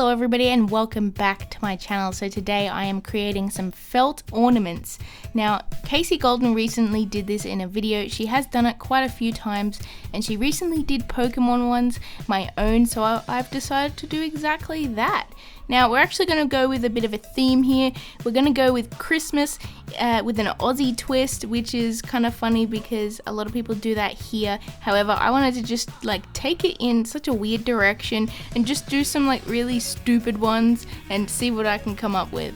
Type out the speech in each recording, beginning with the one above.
Hello everybody and welcome back to my channel. So today I am creating some felt ornaments. Now Casey Golden recently did this in a video. She has done it quite a few times and she recently did Pokemon ones, my own, so I've decided to do exactly that. Now we're actually going to go with a bit of a theme here. We're going to go with Christmas with an Aussie twist, which is kind of funny because a lot of people do that here. However, I wanted to just take it in such a weird direction and just do some really stupid ones and see what I can come up with.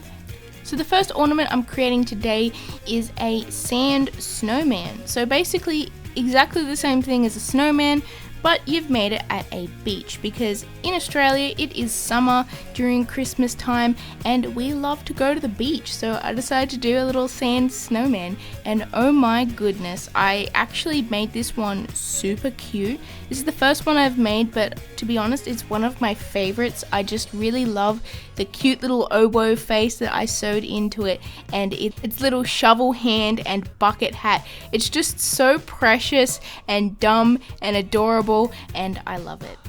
So the first ornament I'm creating today is a sand snowman. So basically exactly the same thing as a snowman, but you've made it at a beach because in Australia it is summer during Christmas time and we love to go to the beach. So I decided to do a little sand snowman and oh my goodness, I actually made this one super cute. This is the first one I've made, but to be honest, it's one of my favorites. I just really love the cute little oboe face that I sewed into it and its little shovel hand and bucket hat. It's just so precious and dumb and adorable and I love it.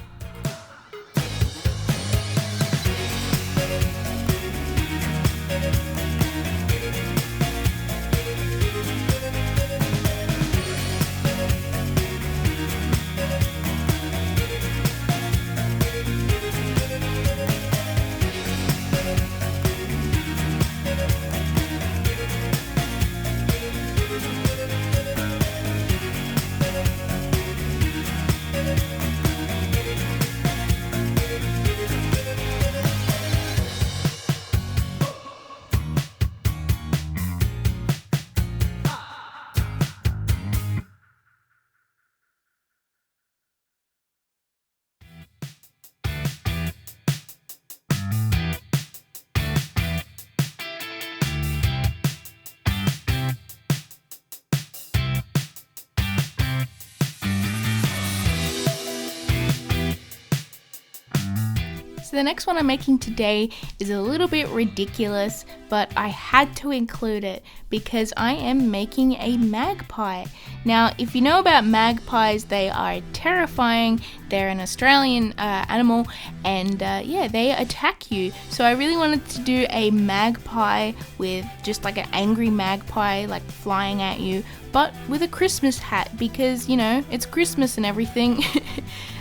So the next one I'm making today is a little bit ridiculous, but I had to include it because I am making a magpie. Now, if you know about magpies, they are terrifying. They're an Australian animal and yeah, they attack you. So I really wanted to do a magpie with just an angry magpie flying at you, but with a Christmas hat because, you know, it's Christmas and everything.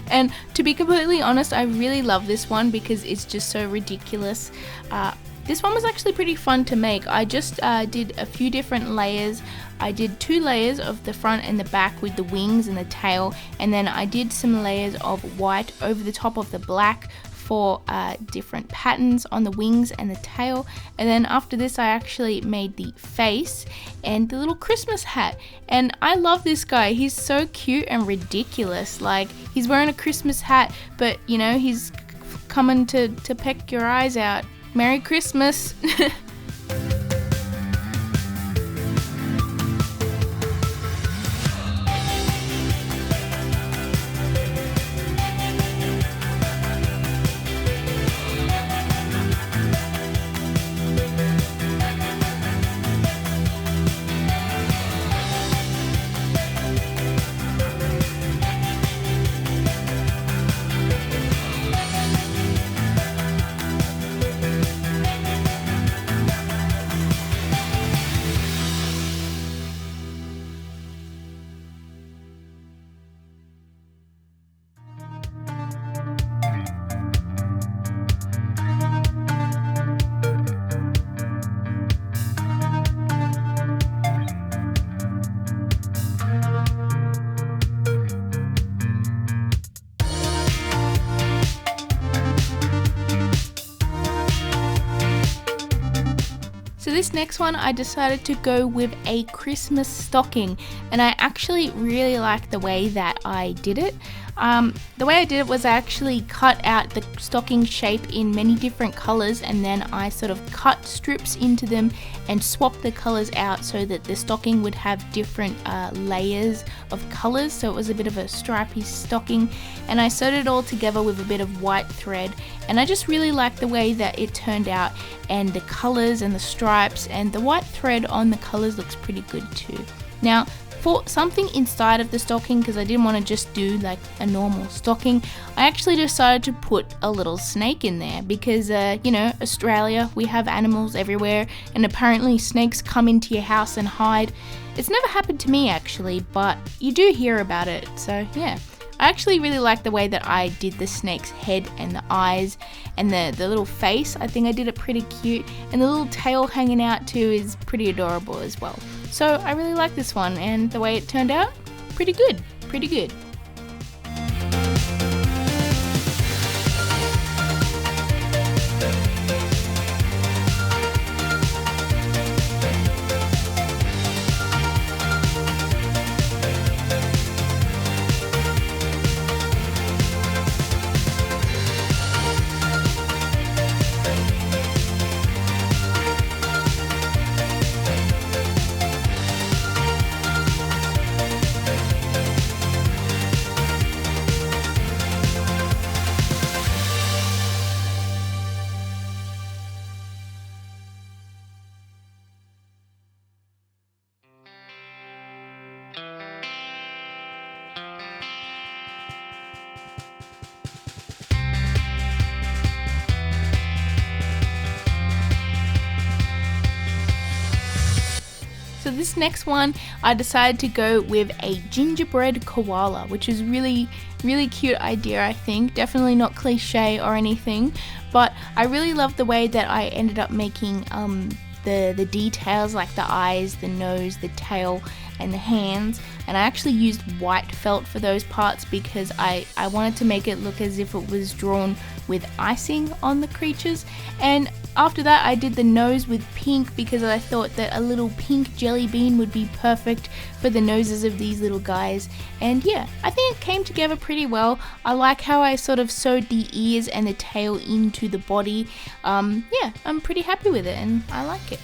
And to be completely honest, I really love this one because it's just so ridiculous. This one was actually pretty fun to make. I just did a few different layers. I did 2 layers of the front and the back with the wings and the tail, and then I did some layers of white over the top of the black for different patterns on the wings and the tail. And then after this I actually made the face and the little Christmas hat, and I love this guy. He's so cute and ridiculous. He's wearing a Christmas hat, but you know, he's coming to peck your eyes out. Merry Christmas. So this next one I decided to go with a Christmas stocking, and I actually really like the way that I did it. The way I did it was I actually cut out the stocking shape in many different colors, and then I sort of cut strips into them and swapped the colors out so that the stocking would have different layers of colors, so it was a bit of a stripy stocking, and I sewed it all together with a bit of white thread, and I just really liked the way that it turned out, and the colors and the stripes and the white thread on the colors looks pretty good too. Now for something inside of the stocking, because I didn't want to just do like a normal stocking, I actually decided to put a little snake in there because, you know, Australia, we have animals everywhere, and apparently snakes come into your house and hide. It's never happened to me actually, but you do hear about it, so yeah. I actually really like the way that I did the snake's head and the eyes and the little face. I think I did it pretty cute, and the little tail hanging out too is pretty adorable as well. So I really like this one, and the way it turned out, pretty good, pretty good. So this next one, I decided to go with a gingerbread koala, which is really cute idea, I think. Definitely not cliche or anything, but I really love the way that I ended up making the details, like the eyes, the nose, the tail, and the hands. And I actually used white felt for those parts because I wanted to make it look as if it was drawn with icing on the creatures. And after that, I did the nose with pink because I thought that a little pink jelly bean would be perfect for the noses of these little guys. And yeah, I think it came together pretty well. I like how I sort of sewed the ears and the tail into the body. Yeah, I'm pretty happy with it and I like it.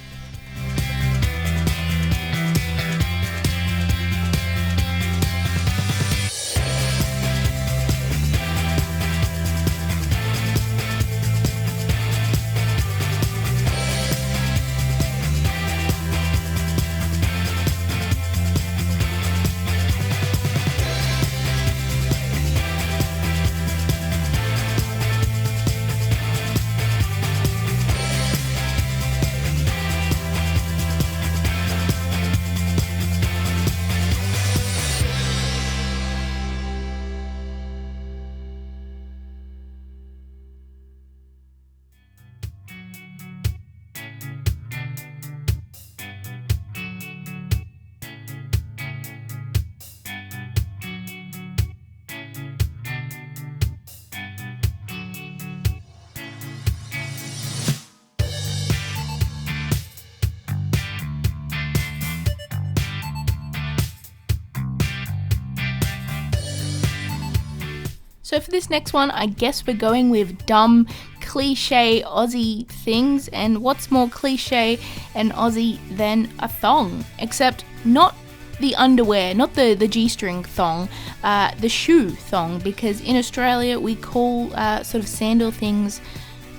So for this next one, I guess we're going with dumb, cliche Aussie things, and what's more cliche and Aussie than a thong? Except not the underwear, not the G-string thong, the shoe thong, because in Australia we call sort of sandal things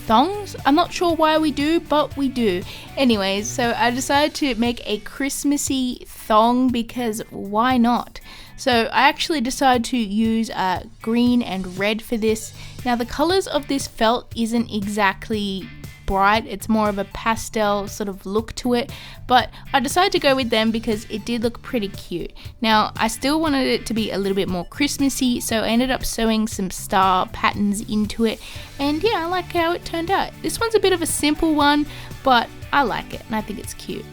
thongs. I'm not sure why we do, but we do. Anyways, so I decided to make a Christmassy thong because why not? So I actually decided to use green and red for this. Now the colors of this felt isn't exactly bright, it's more of a pastel sort of look to it, but I decided to go with them because it did look pretty cute. Now I still wanted it to be a little bit more Christmassy, so I ended up sewing some star patterns into it, and yeah, I like how it turned out. This one's a bit of a simple one, but I like it and I think it's cute.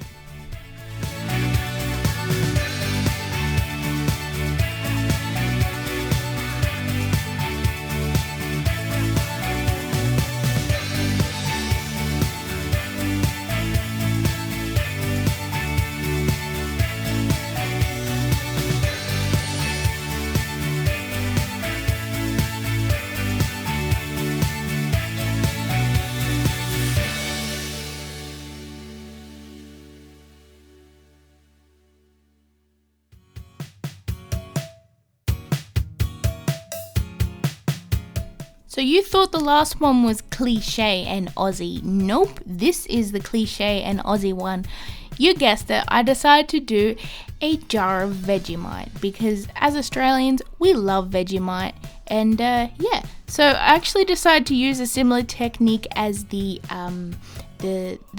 So you thought the last one was cliche and Aussie. Nope, this is the cliche and Aussie one. You guessed it, I decided to do a jar of Vegemite because as Australians, we love Vegemite. And yeah, so I actually decided to use a similar technique as the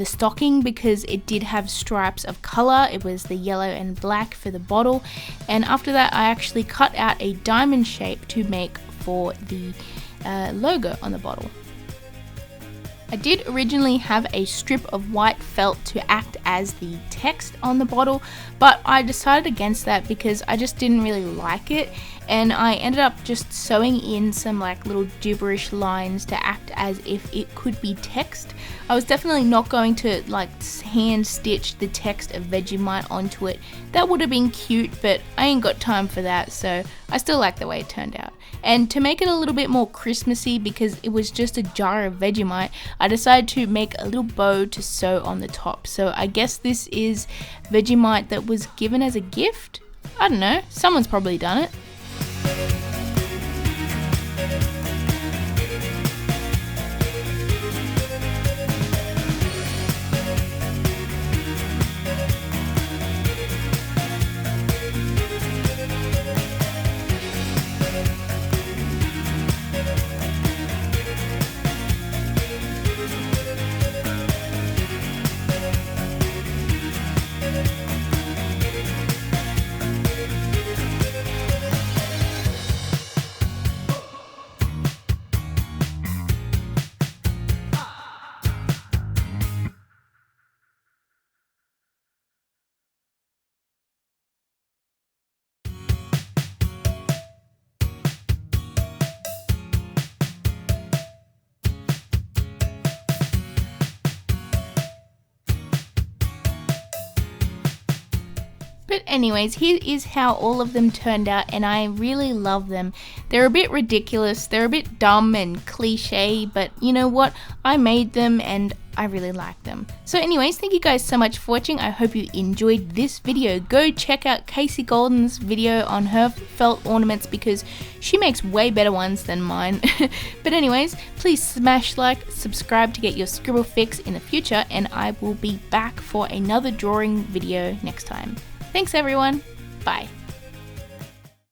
stocking because it did have stripes of color. It was the yellow and black for the bottle, and after that I actually cut out a diamond shape to make for the logo on the bottle. I did originally have a strip of white felt to act as the text on the bottle, but I decided against that because I just didn't really like it, and I ended up just sewing in some like little gibberish lines to act as if it could be text. I was definitely not going to like hand stitch the text of Vegemite onto it. That would have been cute, but I ain't got time for that, so I still like the way it turned out. And to make it a little bit more Christmassy, because it was just a jar of Vegemite, I decided to make a little bow to sew on the top. So I guess this is Vegemite that was given as a gift? I don't know, someone's probably done it. But anyways, here is how all of them turned out, and I really love them. They're a bit ridiculous, they're a bit dumb and cliche, but you know what? I made them and I really like them. So anyways, thank you guys so much for watching. I hope you enjoyed this video. Go check out Casey Golden's video on her felt ornaments because she makes way better ones than mine. But anyways, please smash like, subscribe to get your scribble fix in the future, and I will be back for another drawing video next time. Thanks everyone, bye.